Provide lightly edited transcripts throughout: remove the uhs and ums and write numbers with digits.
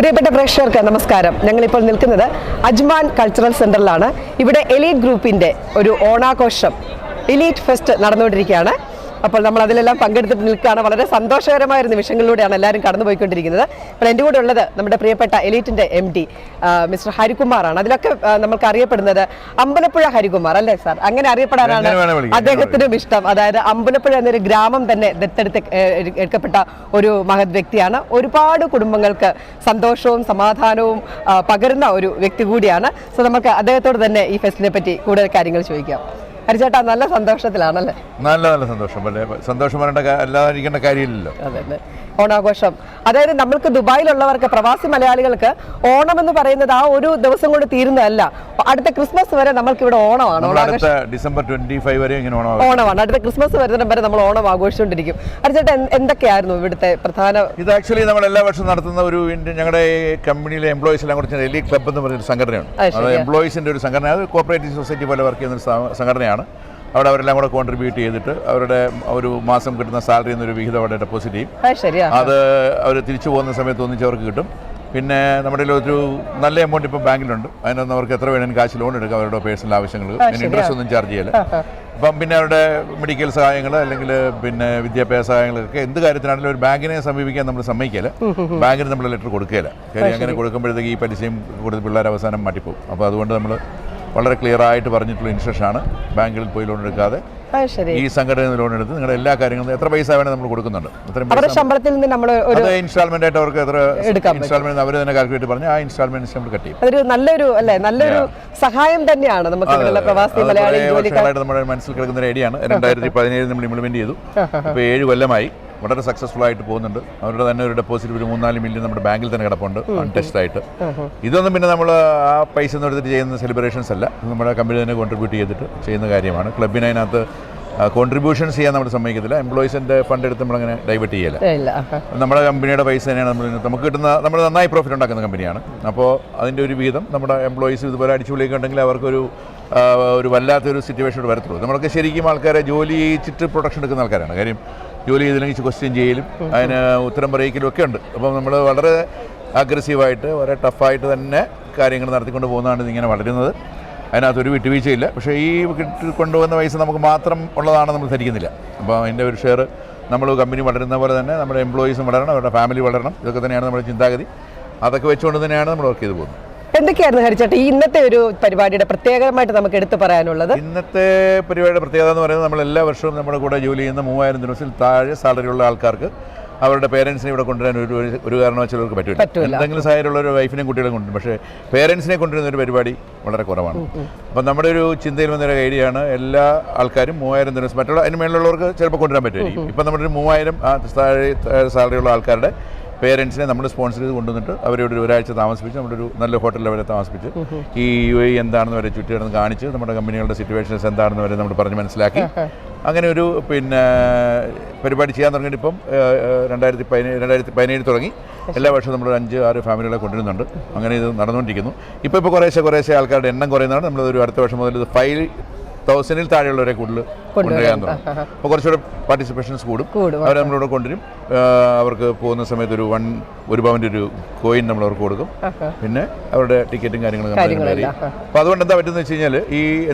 പ്രിയപ്പെട്ട പ്രേക്ഷകർക്ക് നമസ്കാരം. ഞങ്ങളിപ്പോൾ നിൽക്കുന്നത് അജ്മാൻ കൾച്ചറൽ സെന്ററിലാണ്. ഇവിടെ എലീറ്റ് ഗ്രൂപ്പിന്റെ ഒരു ഓണാഘോഷം എലീറ്റ് ഫെസ്റ്റ് നടന്നുകൊണ്ടിരിക്കുകയാണ്. അപ്പോൾ നമ്മൾ അതിലെല്ലാം പങ്കെടുത്തിട്ട് നിൽക്കുകയാണ്. വളരെ സന്തോഷകരമായ ഒരു നിമിഷങ്ങളിലൂടെയാണ് എല്ലാവരും കടന്നുപോയിക്കൊണ്ടിരിക്കുന്നത്. അപ്പോൾ എൻ്റെ കൂടെ ഉള്ളത് നമ്മുടെ പ്രിയപ്പെട്ട എലീറ്റിൻ്റെ MD മിസ്റ്റർ ഹരികുമാറാണ്. അതിലൊക്കെ നമുക്ക് അറിയപ്പെടുന്നത് അമ്പലപ്പുഴ ഹരികുമാർ അല്ലേ സാർ? അങ്ങനെ അറിയപ്പെടാനാണ് അദ്ദേഹത്തിനും ഇഷ്ടം. അതായത് അമ്പലപ്പുഴ എന്നൊരു ഗ്രാമം തന്നെ ദത്തെടുത്ത് എടുക്കപ്പെട്ട ഒരു മഹത് വ്യക്തിയാണ്. ഒരുപാട് കുടുംബങ്ങൾക്ക് സന്തോഷവും സമാധാനവും പകരുന്ന ഒരു വ്യക്തി കൂടിയാണ്. സോ നമുക്ക് അദ്ദേഹത്തോട് തന്നെ ഈ ഫെസ്റ്റിനെ പറ്റി കൂടുതൽ കാര്യങ്ങൾ ചോദിക്കാം. ഹരിചേട്ടാ, നല്ല സന്തോഷത്തിലാണല്ലേ? നല്ല സന്തോഷം. സന്തോഷം പറയേണ്ട അല്ലാതിരിക്കേണ്ട കാര്യമില്ലല്ലോ. അതെ, ഓണാഘോഷം. അതായത് നമ്മൾക്ക് ദുബായിലുള്ളവർക്ക്, പ്രവാസി മലയാളികൾക്ക് ഓണം എന്ന് പറയുന്നത് ആ ഒരു ദിവസം കൊണ്ട് തീരുന്നതല്ല. അടുത്ത ക്രിസ്മസ് വരെ നമ്മൾക്ക് ഇവിടെ ഓണമാണ്. ഡിസംബർ 25 വരെ ഇങ്ങനെ ഓണമാണ്. അടുത്ത ക്രിസ്മസ് വരുന്നതിന് വരെ നമ്മൾ ഓണം ആഘോഷിച്ചുകൊണ്ടിരിക്കും. ഹരിചേട്ടാ, എന്തൊക്കെയായിരുന്നു ഇവിടുത്തെ പ്രധാന? ഇത് ആക്ച്വലി നമ്മൾ എല്ലാ വർഷവും നടത്തുന്ന ഒരു ഞങ്ങളുടെ കമ്പനിയിലെ എംപ്ലോയീസ് എല്ലാം കൂടി എലീറ്റ് ക്ലബ് എന്ന് പറയുന്ന സംഘടനയാണ്. അത് എംപ്ലോയീസിന്റെ ഒരു സംഘടന. അത് കോപ്പറേറ്റീവ് സൊസൈറ്റി പോലെ വർക്ക് ചെയ്യുന്ന ഒരു സംഘടനയാണ്. അവിടെ അവരെല്ലാം കൂടെ കോൺട്രിബ്യൂട്ട് ചെയ്തിട്ട് അവരുടെ ഒരു മാസം കിട്ടുന്ന സാലറി എന്നൊരു വിഹിതം അവിടെ ഡെപ്പോസിറ്റ് ചെയ്യും. അത് അവർ തിരിച്ചു പോകുന്ന സമയത്ത് ഒന്നിച്ച് അവർക്ക് കിട്ടും. പിന്നെ നമ്മുടെ ഒരു നല്ല എമൗണ്ട് ഇപ്പം ബാങ്കിലുണ്ട്. അതിനൊന്നും അവർക്ക് എത്ര വേണമെങ്കിലും കാശ് ലോൺ എടുക്കാം അവരുടെ പേഴ്സണൽ ആവശ്യങ്ങൾ. പിന്നെ ഇൻട്രസ്റ്റ് ഒന്നും ചാർജ് ചെയ്യില്ല. അപ്പം പിന്നെ അവരുടെ മെഡിക്കൽ സഹായങ്ങൾ അല്ലെങ്കിൽ പിന്നെ വിദ്യാഭ്യാസ സഹായങ്ങളൊക്കെ എന്ത് കാര്യത്തിനാണെങ്കിലും ഒരു ബാങ്കിനെ സമീപിക്കാൻ നമ്മൾ സമ്മതിക്കില്ല. ബാങ്കിന് നമ്മൾ ലെറ്റർ കൊടുക്കുകയില്ല. കാര്യം അങ്ങനെ കൊടുക്കുമ്പോഴത്തേക്ക് ഈ പലിശയും കൊടുത്ത് പിള്ളേർ അവസാനം മാറ്റിപ്പോകും. അപ്പോൾ അതുകൊണ്ട് നമ്മൾ വളരെ ക്ലിയർ ആയിട്ട് പറഞ്ഞിട്ടുള്ള ഇൻസ്ട്രക്ഷനാണ് ബാങ്കുകളിൽ പോയി ലോൺ എടുക്കാതെ ഈ സംഘടനയിൽ ലോൺ എടുത്ത് നിങ്ങളുടെ എല്ലാ കാര്യങ്ങളും എത്ര പൈസ വേണേൽ നമ്മൾ കൊടുക്കുന്നുണ്ട്. ശമ്പളത്തിൽ നിന്ന് നമ്മൾ ഇൻസ്റ്റാൾമെന്റ് ആയിട്ട് അവർക്ക് എത്ര ഇൻസ്റ്റാൾമെന്റ് അവർ തന്നെ കാൽക്കുലേറ്റ് പറഞ്ഞ് ആ ഇൻസ്റ്റാൾമെന്റ് നമ്മൾ കട്ട് ചെയ്യും. അതൊരു നല്ലൊരു സഹായം തന്നെയാണ് നമുക്ക് നമ്മുടെ മനസ്സിൽ കിടക്കുന്ന ഒരു ഐഡിയ ആണ്. 2017 നമ്മൾ ഇംപ്ലിമെന്റ് ചെയ്തു. ഇപ്പോൾ 7 കൊല്ലമായി. വളരെ സക്സസ്ഫുൾ ആയിട്ട് പോകുന്നുണ്ട്. അവരുടെ തന്നെ ഒരു ഡെപ്പോസിറ്റ് ഒരു 3-4 മില്യൺ നമ്മുടെ ബാങ്കിൽ തന്നെ കിടപ്പുണ്ട് അൺടെസ്റ്റ് ആയിട്ട്. ഇതൊന്നും പിന്നെ നമ്മൾ ആ പൈസ ഒന്നും എടുത്തിട്ട് ചെയ്യുന്ന സെലിബ്രേഷൻസ് അല്ല. നമ്മുടെ കമ്പനി തന്നെ കോൺട്രിബ്യൂട്ട് ചെയ്തിട്ട് ചെയ്യുന്ന കാര്യമാണ്. ക്ലബിന് അതിനകത്ത് കോൺട്രിബ്യൂഷൻസ് ചെയ്യാൻ നമ്മൾ സമ്മതിക്കത്തില്ല. എംപ്ലോയീസിൻ്റെ ഫണ്ട് എടുത്ത് നമ്മളങ്ങനെ ഡൈവേർട്ട് ചെയ്യില്ല. നമ്മുടെ കമ്പനിയുടെ പൈസ തന്നെയാണ് നമുക്ക് കിട്ടുന്ന. നമ്മൾ നന്നായി പ്രോഫിറ്റ് ഉണ്ടാക്കുന്ന കമ്പനിയാണ്. അപ്പോൾ അതിൻ്റെ ഒരു വീതം നമ്മുടെ എംപ്ലോയീസ് ഇതുപോലെ അടിച്ചുപൊളിയൊക്കെ ഉണ്ടെങ്കിൽ അവർക്കൊരു വല്ലാത്തൊരു സിറ്റുവേഷനോട് വരത്തുള്ളൂ. നമ്മളൊക്കെ ശരിക്കും ആൾക്കാരെ ജോലി ചെയ്യിച്ചിട്ട് പ്രൊഡക്ഷൻ എടുക്കുന്ന ആൾക്കാരാണ്. കാര്യം ജോലി ചെയ്തില്ലെങ്കിൽ ക്വസ്റ്റ്യൻ ചെയ്യലും അതിന് ഉത്തരം പറയിക്കലും ഒക്കെ ഉണ്ട്. അപ്പം നമ്മൾ വളരെ അഗ്രസീവായിട്ട് വളരെ ടഫായിട്ട് തന്നെ കാര്യങ്ങൾ നടത്തിക്കൊണ്ട് പോകുന്നതാണ് ഇതിങ്ങനെ വളരുന്നത്. അതിനകത്തൊരു വിട്ടുവീഴ്ചയില്ല. പക്ഷേ ഈ കൊണ്ടുപോകുന്ന പൈസ നമുക്ക് മാത്രം ഉള്ളതാണ് നമ്മൾ ധരിക്കുന്നില്ല. അപ്പോൾ അതിൻ്റെ ഒരു ഷെയർ നമ്മൾ കമ്പനി വളരുന്ന പോലെ തന്നെ നമ്മുടെ എംപ്ലോയീസും വളരണം, അവരുടെ ഫാമിലി വളരണം. ഇതൊക്കെ തന്നെയാണ് നമ്മുടെ ചിന്താഗതി. അതൊക്കെ വെച്ചുകൊണ്ട് തന്നെയാണ് നമ്മൾ വർക്ക് ചെയ്ത് പോകുന്നത്. എന്തൊക്കെയായിരുന്നു ഹരിച്ചേട്ടാ ഈ ഇന്നത്തെ ഒരു പരിപാടിയുടെ പ്രത്യേകമായിട്ട് നമുക്ക് എടുത്തു പറയാനുള്ളത്? ഇന്നത്തെ പരിപാടിയുടെ പ്രത്യേകത എന്ന് പറയുന്നത് നമ്മൾ എല്ലാ വർഷവും നമ്മുടെ കൂടെ ജോലി ചെയ്യുന്ന 3000 ദിവസത്തിൽ താഴെ സാലറി ഉള്ള ആൾക്കാർക്ക് അവരുടെ പേരൻസിനെ ഇവിടെ കൊണ്ടുവരാൻ ഒരു കാരണവശാലും അവർക്ക് പറ്റില്ല. എന്തെങ്കിലും സാഹചര്യമുള്ള ഒരു വൈഫിനെയും കുട്ടികളെ കൊണ്ടുവരും. പക്ഷേ പേരൻസിനെ കൊണ്ടുവരുന്ന ഒരു പരിപാടി വളരെ കുറവാണ്. അപ്പം നമ്മുടെ ഒരു ചിന്തയിൽ വന്നൊരു ഐഡിയയാണ് എല്ലാ ആൾക്കാരും 3000 ദിവസം, മറ്റുള്ള അതിന് മേലുള്ളവർക്ക് ചിലപ്പോൾ കൊണ്ടുവരാൻ പറ്റുമായിരിക്കും. ഇപ്പം നമ്മുടെ ഒരു 3000 താഴെ സാലറിയുള്ള ആൾക്കാരുടെ പേരൻസിനെ നമ്മൾ സ്പോൺസർ ചെയ്ത് കൊണ്ടുവന്നിട്ട് അവരോട് ഒരാഴ്ച താമസിപ്പിച്ച് നമ്മുടെ ഒരു നല്ല ഹോട്ടലിൽ അവരെ താമസിപ്പിച്ച് ഈ UAE എന്താണെന്ന് വരെ ചുറ്റി കിടന്ന് കാണിച്ച് നമ്മുടെ കമ്പനികളുടെ സിറ്റുവേഷൻസ് എന്താണെന്ന് വരെ നമ്മൾ പറഞ്ഞ് മനസ്സിലാക്കി അങ്ങനെ ഒരു പരിപാടി ചെയ്യാൻ തുടങ്ങിയിട്ട് ഇപ്പം 2017 തുടങ്ങി. എല്ലാ വർഷവും നമ്മൾ 5-6 ഫാമിലികളെ കൊണ്ടുവരുന്നുണ്ട്. അങ്ങനെ ഇത് നടന്നുകൊണ്ടിരിക്കുന്നു. ഇപ്പോൾ കുറേശ്ശെ ആൾക്കാരുടെ എണ്ണം കുറയുന്നതാണ്. നമ്മളൊരു അടുത്ത വർഷം മുതൽ ഇത് 5,000-ൽ താഴെയുള്ളവരെ കൂടുതൽ കൊണ്ടുവരാൻ തുടങ്ങും. അപ്പോൾ കുറച്ചുകൂടെ പാർട്ടിസിപ്പേഷൻസ് കൂടും. അവരെ നമ്മളിവിടെ കൊണ്ടുവരും. അവർക്ക് പോകുന്ന സമയത്ത് ഒരു പവൻ്റെ ഒരു കോയിൻ നമ്മൾ അവർക്ക് കൊടുക്കും. പിന്നെ അവരുടെ ടിക്കറ്റും കാര്യങ്ങളും അറിയും. അപ്പോൾ അതുകൊണ്ട് എന്താ പറ്റുന്നത് വെച്ച് കഴിഞ്ഞാൽ ഈ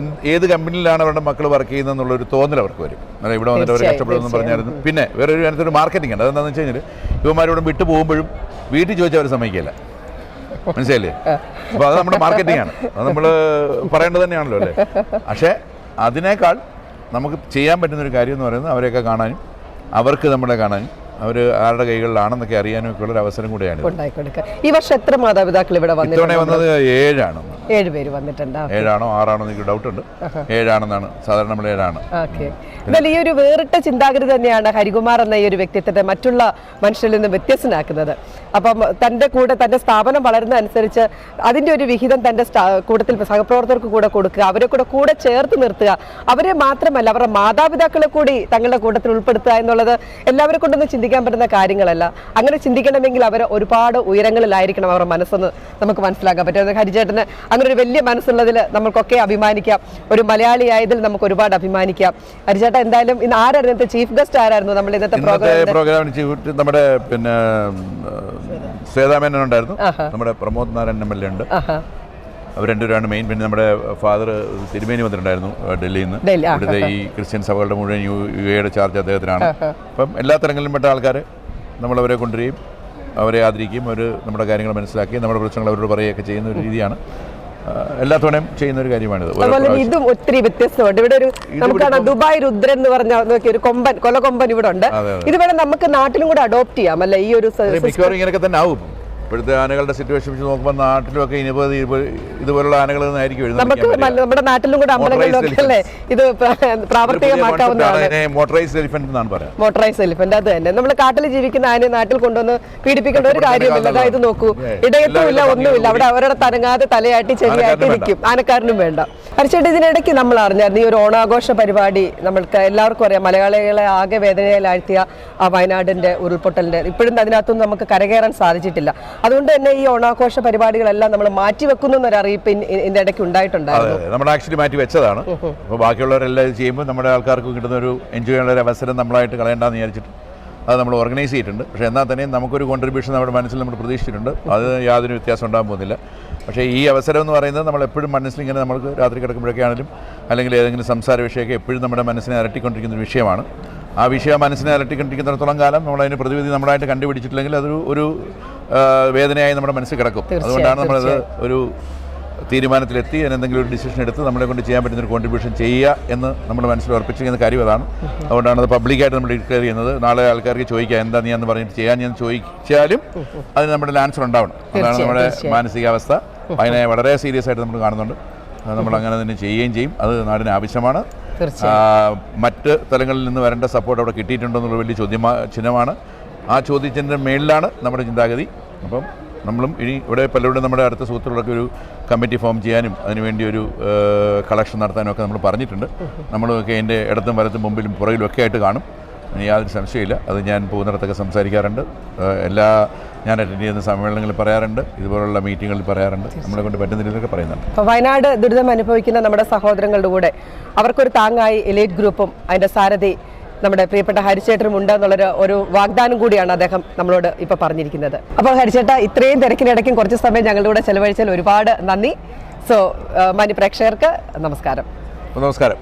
ഏത് കമ്പനിയിലാണ് അവരുടെ മക്കൾ വർക്ക് ചെയ്യുന്നത് എന്നുള്ളൊരു തോന്നൽ അവർക്ക് വരും. അതായത് ഇവിടെ വന്നിട്ട് അവർ കഷ്ടപ്പെടുമെന്ന് പറഞ്ഞായിരുന്നു. പിന്നെ വേറെ ഒരു അതിനകത്തൊരു മാർക്കറ്റിംഗ് ഉണ്ട്. അതെന്താണെന്ന് വെച്ച് കഴിഞ്ഞാൽ ഇവന്മാരിവിടെ വിട്ടു പോകുമ്പോഴും വീട്ടിൽ ചോദിച്ചാൽ അവർ സമ്മതിക്കില്ല. മനസ്സിലായില്ലേ? അപ്പോൾ അത് നമ്മുടെ മാർക്കറ്റിംഗ് ആണ്. അത് നമ്മൾ പറയേണ്ടത് തന്നെയാണല്ലോ അല്ലേ? പക്ഷേ അതിനേക്കാൾ നമുക്ക് ചെയ്യാൻ പറ്റുന്നൊരു കാര്യം എന്ന് പറയുന്നത് അവരെയൊക്കെ കാണാനും അവർക്ക് നമ്മളെ കാണാനും അവർ ആരുടെ കൈകളിലാണെന്നൊക്കെ അറിയാനും ഒക്കെ ഉള്ളൊരു അവസരം കൂടെയാണ്. ഈ വർഷം എത്ര മാതാപിതാക്കൾ ഇവിടെ വന്നത്? 7 ആണ്. 7 പേര് വന്നിട്ടുണ്ട്. 7 ആണോ 6 ആണോ എനിക്ക് ഡൗട്ട് ഉണ്ട്. 7 ആണെന്നാണ് സാധാരണ നമ്മൾ 7 ആണ്. എന്നാൽ ഈ ഒരു വേറിട്ട ചിന്താഗതി തന്നെയാണ് ഹരികുമാർ എന്ന ഈ ഒരു വ്യക്തിത്വത്തെ മറ്റുള്ള മനുഷ്യരിൽ നിന്ന് വ്യത്യസ്തനാക്കുന്നത്. അപ്പം തൻ്റെ കൂടെ തൻ്റെ സ്ഥാപനം വളരുന്ന അനുസരിച്ച് അതിൻ്റെ ഒരു വിഹിതം തൻ്റെ കൂട്ടത്തിൽ സഹപ്രവർത്തകർക്ക് കൂടെ കൊടുക്കുക, അവരെ കൂടെ ചേർത്ത് നിർത്തുക, അവരെ മാത്രമല്ല അവരുടെ മാതാപിതാക്കളെ കൂടി തങ്ങളുടെ കൂട്ടത്തിൽ ഉൾപ്പെടുത്തുക എന്നുള്ളത് എല്ലാവരെ കൊണ്ടൊന്നും ചിന്തിക്കാൻ പറ്റുന്ന കാര്യങ്ങളല്ല. അങ്ങനെ ചിന്തിക്കണമെങ്കിൽ അവർ ഒരുപാട് ഉയരങ്ങളിലായിരിക്കണം അവരുടെ മനസ്സെന്ന് നമുക്ക് മനസ്സിലാക്കാൻ പറ്റും. ഹരിചേട്ടന് അങ്ങനെ ഒരു വലിയ മനസ്സുള്ളതിൽ നമുക്കൊക്കെ അഭിമാനിക്കാം. ഒരു മലയാളിയായതിൽ നമുക്ക് ഒരുപാട് അഭിമാനിക്കാം. ഹരിചേട്ടൻ എന്തായാലും ഇന്ന് ആരായിരുന്നു ചീഫ് ഗസ്റ്റ്? ആരായിരുന്നു നമ്മൾ ഇന്നത്തെ പ്രോഗ്രാമിന്? നമ്മുടെ പിന്നെ ശ്വേതാമേനൻ ഉണ്ടായിരുന്നു, നമ്മുടെ പ്രമോദ് നാരായണൻ MLA ഉണ്ട്, അവർ രണ്ടുപേരാണ് മെയിൻ. പിന്നെ നമ്മുടെ ഫാദർ തിരുമേനി വന്നിട്ടുണ്ടായിരുന്നു ഡൽഹിയിൽ നിന്ന്. ഇവിടുത്തെ ഈ ക്രിസ്ത്യൻ സഭകളുടെ മുഴുവൻ UAE ചാർജ് അദ്ദേഹത്തിനാണ്. അപ്പം എല്ലാ തരങ്ങളിലും പെട്ട ആൾക്കാർ നമ്മളവരെ കൊണ്ടുവരികയും അവരെ ആദരിക്കുകയും അവർ നമ്മുടെ കാര്യങ്ങൾ മനസ്സിലാക്കുകയും നമ്മുടെ പ്രശ്നങ്ങൾ അവരോട് പറയുകയൊക്കെ ചെയ്യുന്ന ഒരു രീതിയാണ് എല്ലാ തവണയും ചെയ്യുന്ന ഒരു കാര്യമാണിത്. ഇതും ഒത്തിരി വ്യത്യസ്തമുണ്ട്. ഇവിടെ ഒരു നമുക്കാണ് ദുബായ് രുദ്രൻ എന്ന് പറഞ്ഞ ഒരു കൊമ്പൻ, കൊലകൊമ്പൻ ഇവിടെ ഉണ്ട്. ഇത് വേണം നമുക്ക് നാട്ടിലും കൂടെ അഡോപ്റ്റ് ചെയ്യാം അല്ലെ? ഈ ഒരു മിക്കവാറും ഇങ്ങനെയൊക്കെ തന്നെ ആവും. ഇപ്പോഴത്തെ ആനകളുടെ സിറ്റുവേഷൻ വെച്ച് നോക്കുമ്പോൾ നാട്ടിലൊക്കെ ഇതുപോലുള്ള ആനകൾ ആയിരിക്കും നമ്മുടെ നാട്ടിലും കൂടെ അമ്പലങ്ങളിലൊക്കെ അല്ലേ ഇത് പ്രാവർത്തികമാക്കാവുന്നതാണ്. മോട്ടറൈസ്ഡ് എലിഫന്റ് എന്നാണ് പറയുന്നത്. മോട്ടറൈസ്ഡ് എലിഫന്റ് അത് തന്നെ. നമ്മൾ കാട്ടിൽ ജീവിക്കുന്ന ആനയെ നാട്ടിൽ കൊണ്ടുവന്ന് പീഡിപ്പിക്കേണ്ട ഒരു കാര്യമില്ല. അതായത് നോക്കൂ, ഇടയത്തുമില്ല, ഒന്നുമില്ല. അവിടെ അവരുടെ തനങ്ങാതെ തലയാട്ടി ചെവിയാട്ടി നിൽക്കും. ആനക്കാരനും വേണ്ട. ഹരിച്ചേട്ടാ, ഇതിനിടയ്ക്ക് നമ്മൾ അറിഞ്ഞായിരുന്നു ഈ ഒരു ഓണാഘോഷ പരിപാടി. നമ്മൾക്ക് എല്ലാവർക്കും അറിയാം, മലയാളികളെ ആകെ വേദനയിലാഴ്ത്തിയ ആ വയനാടിന്റെ ഉരുൾപൊട്ടലിന്റെ ഇപ്പോഴും അതിനകത്തൊന്നും നമുക്ക് കരകയറാൻ സാധിച്ചിട്ടില്ല. അതുകൊണ്ട് തന്നെ ഈ ഓണാഘോഷ പരിപാടികളെല്ലാം നമ്മൾ മാറ്റിവെക്കുന്നു എന്നൊരു അറിയിപ്പ് ഇതിന്റെ ഇടയ്ക്ക് ഉണ്ടായിട്ടുണ്ടായിരുന്നു. നമ്മൾ ആക്ച്വലി മാറ്റി വെച്ചതാണ്. അപ്പോൾ ബാക്കിയുള്ളവരെല്ലാം ഇത് ചെയ്യുമ്പോൾ നമ്മുടെ ആൾക്കാർക്ക് കിട്ടുന്ന ഒരു എൻജോയ് ചെയ്യാനുള്ള ഒരു അവസരം നമ്മളായിട്ട് കളയണ്ടെന്ന് വിചാരിച്ചിട്ട് അത് നമ്മൾ ഓർഗനൈസ് ചെയ്തിട്ടുണ്ട്. പക്ഷേ എന്നാൽ തന്നെയും നമുക്കൊരു കോൺട്രിബ്യൂഷൻ നമ്മുടെ മനസ്സിൽ നമ്മൾ പ്രതീക്ഷിച്ചിട്ടുണ്ട്. അത് യാതൊരു വ്യത്യാസം ഉണ്ടാകാൻ പോകുന്നില്ല. പക്ഷേ ഈ അവസരം എന്ന് പറയുന്നത് നമ്മൾ എപ്പോഴും മനസ്സിലിങ്ങനെ നമുക്ക് രാത്രി കിടക്കുമ്പോഴൊക്കെ ആണെങ്കിലും അല്ലെങ്കിൽ ഏതെങ്കിലും സംസാര വിഷയമൊക്കെ എപ്പോഴും നമ്മുടെ മനസ്സിനെ അലട്ടിക്കൊണ്ടിരിക്കുന്ന ഒരു വിഷയമാണ്. ആ വിഷയം മനസ്സിനെ അലട്ടിക്കൊണ്ടിരിക്കുന്നിടത്തോളം കാലം നമ്മളതിന് പ്രതിവിധി നമ്മളായിട്ട് കണ്ടുപിടിച്ചിട്ടില്ലെങ്കിൽ അതൊരു ഒരു വേദനയായി നമ്മുടെ മനസ്സിൽ കിടക്കും. അതുകൊണ്ടാണ് നമ്മളത് ഒരു തീരുമാനത്തിലെത്തി അതിനെന്തെങ്കിലും ഒരു ഡിസിഷൻ എടുത്ത് നമ്മളെ കൊണ്ട് ചെയ്യാൻ പറ്റുന്നൊരു കോൺട്രിബ്യൂഷൻ ചെയ്യുക എന്ന് നമ്മൾ മനസ്സിൽ ഉറപ്പിച്ചിരിക്കുന്ന കാര്യം അതാണ്. അതുകൊണ്ടാണ് അത് പബ്ലിക്കായിട്ട് നമ്മൾ ഡിക്ലെയർ ചെയ്യുന്നത്. നാളെ ആൾക്കാർക്ക് ചോദിക്കുക എന്താ നീ എന്ന് പറഞ്ഞിട്ട് ചെയ്യാൻ ഞാൻ ചോദിച്ചാലും അതിന് നമ്മുടെ ആൻസർ ഉണ്ടാവണം. അതാണ് നമ്മുടെ മാനസികാവസ്ഥ. അതിനെ വളരെ സീരിയസ് ആയിട്ട് നമ്മൾ കാണുന്നുണ്ട്. നമ്മൾ അങ്ങനെ തന്നെ ചെയ്യുകയും ചെയ്യും. അത് നാടിന് ആവശ്യമാണ്. മറ്റ് തലങ്ങളിൽ നിന്ന് വരേണ്ട സപ്പോർട്ട് അവിടെ കിട്ടിയിട്ടുണ്ടോ എന്നുള്ള വലിയ ചിഹ്നമാണ്. ആ ചോദ്യത്തിൻ്റെ മേളിലാണ് നമ്മുടെ ചിന്താഗതി. അപ്പം നമ്മളും ഇനി ഇവിടെ പലരോടും നമ്മുടെ അടുത്ത സുഹൃത്തുക്കളൊക്കെ ഒരു കമ്മിറ്റി ഫോം ചെയ്യാനും അതിനുവേണ്ടി ഒരു കളക്ഷൻ നടത്താനും ഒക്കെ നമ്മൾ പറഞ്ഞിട്ടുണ്ട്. നമ്മളൊക്കെ അതിൻ്റെ ഇടത്തും വലത്തും മുമ്പിലും പുറകിലും ഒക്കെ ആയിട്ട് കാണും. യാതൊരു സംശയമില്ല. അത് ഞാൻ പോകുന്നിടത്തൊക്കെ സംസാരിക്കാറുണ്ട്. ഞാൻ അറ്റൻഡ് ചെയ്യുന്ന സമ്മേളനങ്ങളിൽ പറയാറുണ്ട്, ഇതുപോലുള്ള മീറ്റിങ്ങുകളിൽ പറയാറുണ്ട്, നമ്മളെ കൊണ്ട് പറ്റുന്ന രീതിയിലൊക്കെ പറയുന്നുണ്ട്. അപ്പോൾ വയനാട് ദുരിതം അനുഭവിക്കുന്ന നമ്മുടെ സഹോദരങ്ങളുടെ കൂടെ അവർക്കൊരു താങ്ങായി എലൈറ്റ് ഗ്രൂപ്പും അതിൻ്റെ സാരഥി നമ്മുടെ പ്രിയപ്പെട്ട ഹരിച്ചേട്ടനും ഉണ്ട് എന്നുള്ളൊരു ഒരു വാഗ്ദാനം കൂടിയാണ് അദ്ദേഹം നമ്മളോട് ഇപ്പോൾ പറഞ്ഞിരിക്കുന്നത്. അപ്പോൾ ഹരിച്ചേട്ട, ഇത്രയും തിരക്കിനിടയ്ക്കും കുറച്ച് സമയം ഞങ്ങളുടെ കൂടെ ചെലവഴിച്ചാൽ ഒരുപാട് നന്ദി. സോ മാന്യ പ്രേക്ഷകർക്ക് നമസ്കാരം. നമസ്കാരം.